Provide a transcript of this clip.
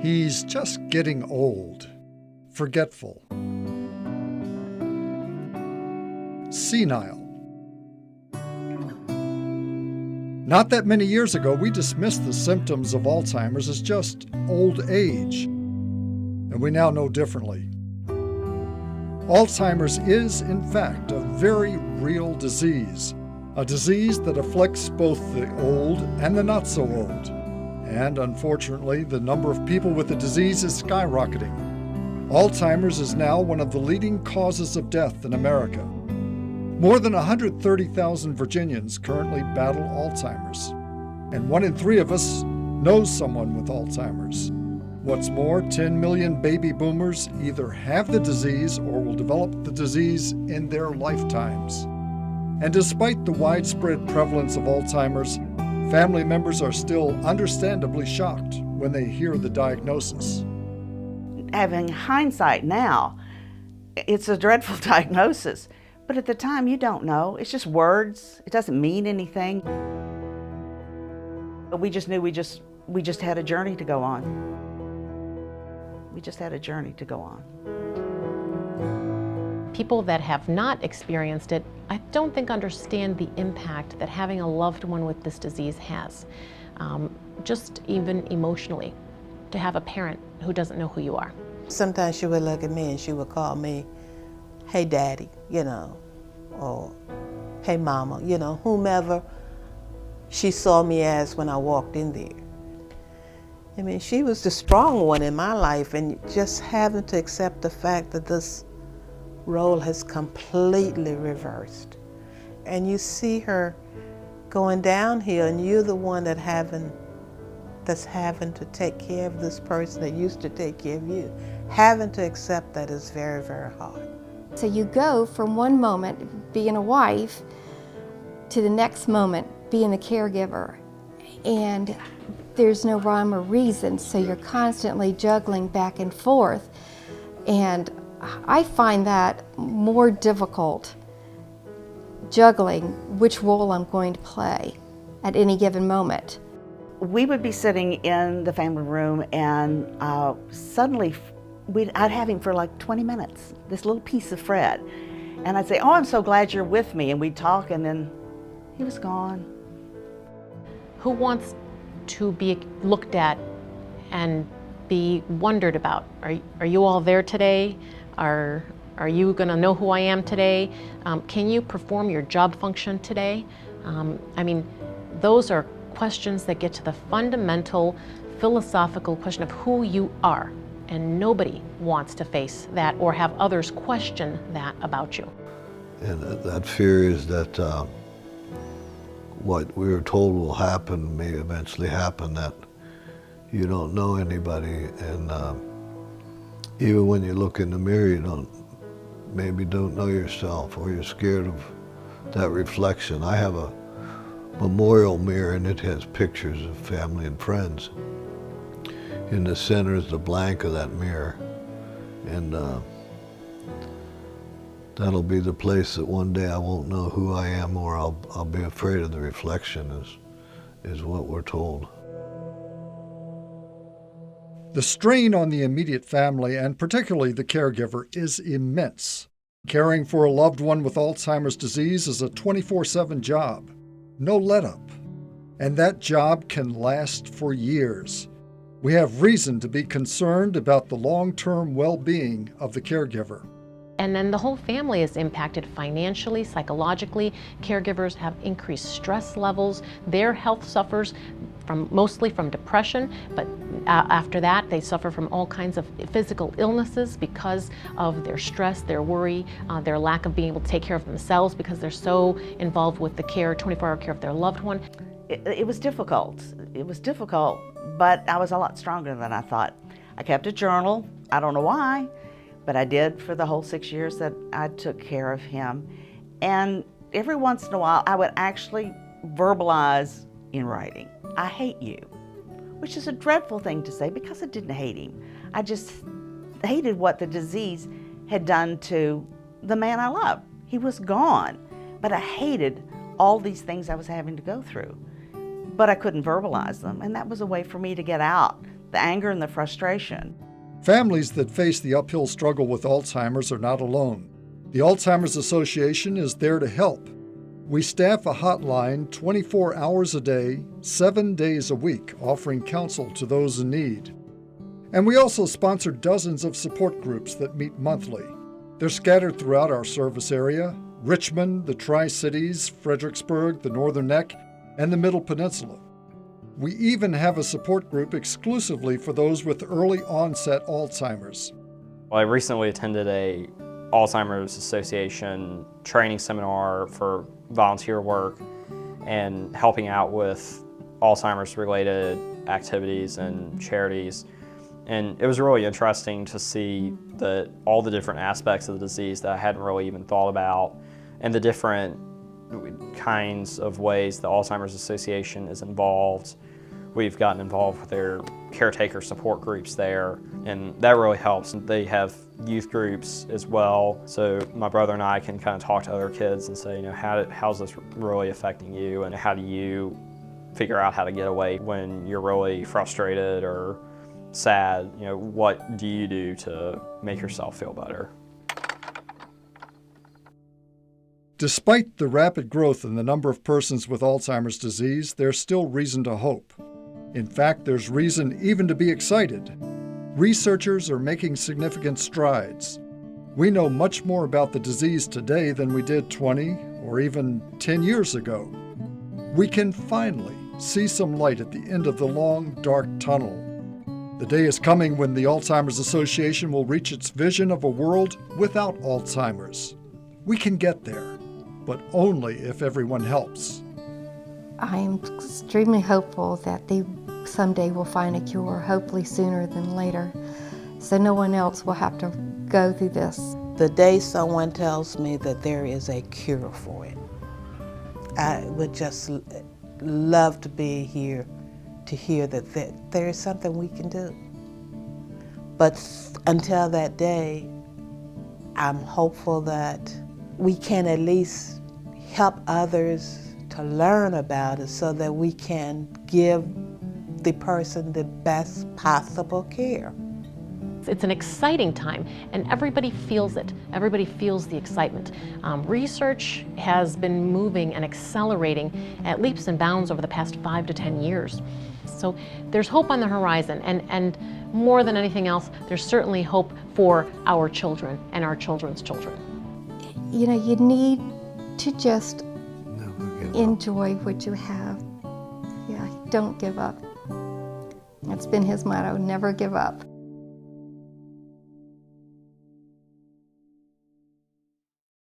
He's just getting old, forgetful, senile. Not that many years ago, we dismissed the symptoms of Alzheimer's as just old age, and we now know differently. Alzheimer's is, in fact, a very real disease, a disease that afflicts both the old and the not so old. And unfortunately, the number of people with the disease is skyrocketing. Alzheimer's is now one of the leading causes of death in America. More than 130,000 Virginians currently battle Alzheimer's, and 1 in 3 of us knows someone with Alzheimer's. What's more, 10 million baby boomers either have the disease or will develop the disease in their lifetimes. And despite the widespread prevalence of Alzheimer's, family members are still understandably shocked when they hear the diagnosis. Having hindsight now, it's a dreadful diagnosis. But at the time, you don't know. It's just words. It doesn't mean anything. But we just knew we just had a journey to go on. We just had a journey to go on. People that have not experienced it, I don't think understand the impact that having a loved one with this disease has. Just even emotionally, to have a parent who doesn't know who you are. Sometimes she would look at me and she would call me, "Hey Daddy," or "Hey Mama," whomever she saw me as when I walked in there. I mean, she was the strong one in my life, and just having to accept the fact that this role has completely reversed. And you see her going downhill, and you're the one that's having to take care of this person that used to take care of you. Having to accept that is very, very hard. So you go from one moment being a wife to the next moment being the caregiver, and there's no rhyme or reason, so you're constantly juggling back and forth. And I find that more difficult, juggling which role I'm going to play at any given moment. We would be sitting in the family room, and suddenly I'd have him for like 20 minutes, this little piece of Fred. And I'd say, "Oh, I'm so glad you're with me." And we'd talk, and then he was gone. Who wants to be looked at and be wondered about? Are you all there today? Are you gonna know who I am today? Can you perform your job function today? I mean, those are questions that get to the fundamental philosophical question of who you are. And nobody wants to face that or have others question that about you. And that fear is that what we were told will happen may eventually happen, that you don't know anybody, and even when you look in the mirror, you maybe don't know yourself, or you're scared of that reflection. I have a memorial mirror, and it has pictures of family and friends. In the center is the blank of that mirror, and that'll be the place that one day I won't know who I am, or I'll be afraid of the reflection, is what we're told. The strain on the immediate family, and particularly the caregiver, is immense. Caring for a loved one with Alzheimer's disease is a 24/7 job, no let-up. And that job can last for years. We have reason to be concerned about the long-term well-being of the caregiver. And then the whole family is impacted financially, psychologically. Caregivers have increased stress levels. Their health suffers mostly from depression, but after that they suffer from all kinds of physical illnesses because of their stress, their worry, their lack of being able to take care of themselves because they're so involved with the 24-hour care of their loved one. It was difficult. It was difficult, but I was a lot stronger than I thought. I kept a journal. I don't know why, but I did for the whole 6 years that I took care of him. And every once in a while, I would actually verbalize in writing, "I hate you," which is a dreadful thing to say because I didn't hate him. I just hated what the disease had done to the man I loved. He was gone, but I hated all these things I was having to go through. But I couldn't verbalize them, and that was a way for me to get out the anger and the frustration. Families that face the uphill struggle with Alzheimer's are not alone. The Alzheimer's Association is there to help. We staff a hotline 24 hours a day, 7 days a week, offering counsel to those in need. And we also sponsor dozens of support groups that meet monthly. They're scattered throughout our service area: Richmond, the Tri-Cities, Fredericksburg, the Northern Neck, and the Middle Peninsula. We even have a support group exclusively for those with early onset Alzheimer's. Well, I recently attended a Alzheimer's Association training seminar for volunteer work and helping out with Alzheimer's related activities and charities. And it was really interesting to see all the different aspects of the disease that I hadn't really even thought about, and the different kinds of ways the Alzheimer's Association is involved. We've gotten involved with their caretaker support groups there, and that really helps. They have youth groups as well, so my brother and I can kind of talk to other kids and say, how's this really affecting you, and how do you figure out how to get away when you're really frustrated or sad? What do you do to make yourself feel better? Despite the rapid growth in the number of persons with Alzheimer's disease, there's still reason to hope. In fact, there's reason even to be excited. Researchers are making significant strides. We know much more about the disease today than we did 20 or even 10 years ago. We can finally see some light at the end of the long, dark tunnel. The day is coming when the Alzheimer's Association will reach its vision of a world without Alzheimer's. We can get there, but only if everyone helps. I am extremely hopeful that they someday will find a cure, hopefully sooner than later, so no one else will have to go through this. The day someone tells me that there is a cure for it, I would just love to be here to hear that there is something we can do. But until that day, I'm hopeful that we can at least help others to learn about it so that we can give the person the best possible care. It's an exciting time, and everybody feels it. Everybody feels the excitement. Research has been moving and accelerating at leaps and bounds over the past 5 to 10 years. So there's hope on the horizon, and more than anything else, there's certainly hope for our children and our children's children. You need to just enjoy what you have. Yeah, don't give up. That's been his motto, never give up.